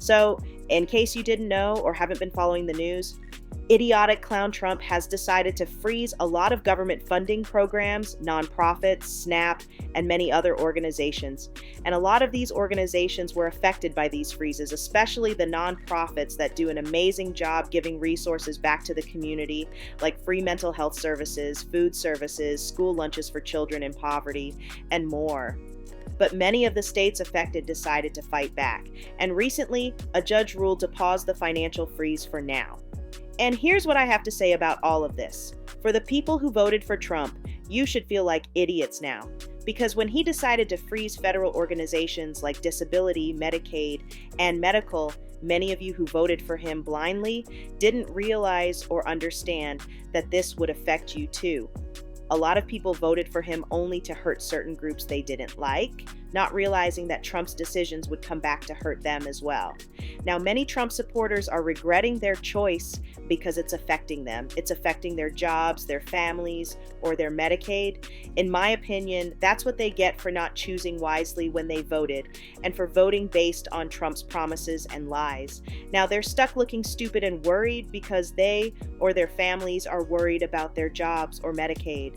So, in case you didn't know or haven't been following the news, idiotic clown Trump has decided to freeze a lot of government funding programs, nonprofits, SNAP, and many other organizations. And a lot of these organizations were affected by these freezes, especially the nonprofits that do an amazing job giving resources back to the community, like free mental health services, food services, school lunches for children in poverty, and more. But many of the states affected decided to fight back. And recently, a judge ruled to pause the financial freeze for now. And here's what I have to say about all of this. For the people who voted for Trump, you should feel like idiots now. Because when he decided to freeze federal organizations like disability, Medicaid, and medical, many of you who voted for him blindly didn't realize or understand that this would affect you too. A lot of people voted for him only to hurt certain groups they didn't like, not realizing that Trump's decisions would come back to hurt them as well. Now, many Trump supporters are regretting their choice because it's affecting them. It's affecting their jobs, their families, or their Medicaid. In my opinion, that's what they get for not choosing wisely when they voted, and for voting based on Trump's promises and lies. Now, they're stuck looking stupid and worried because they or their families are worried about their jobs or Medicaid.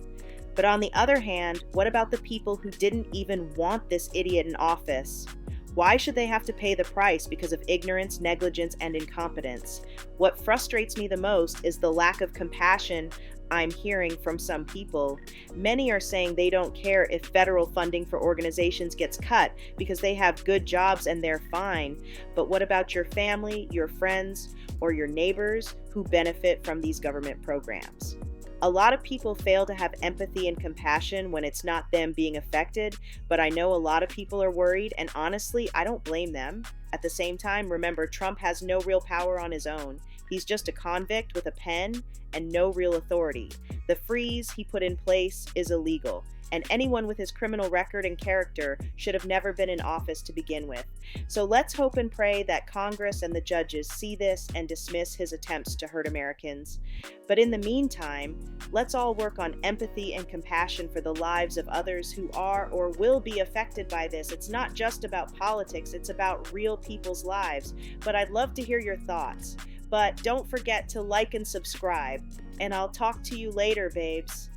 But on the other hand, what about the people who didn't even want this idiot in office? Why should they have to pay the price because of ignorance, negligence, and incompetence? What frustrates me the most is the lack of compassion I'm hearing from some people. Many are saying they don't care if federal funding for organizations gets cut because they have good jobs and they're fine. But what about your family, your friends, or your neighbors who benefit from these government programs? A lot of people fail to have empathy and compassion when it's not them being affected, but I know a lot of people are worried, and honestly, I don't blame them. At the same time, remember, Trump has no real power on his own. He's just a convict with a pen and no real authority. The freeze he put in place is illegal, and anyone with his criminal record and character should have never been in office to begin with. So let's hope and pray that Congress and the judges see this and dismiss his attempts to hurt Americans. But in the meantime, let's all work on empathy and compassion for the lives of others who are or will be affected by this. It's not just about politics, it's about real people's lives. But I'd love to hear your thoughts. But don't forget to like and subscribe, and I'll talk to you later, babes.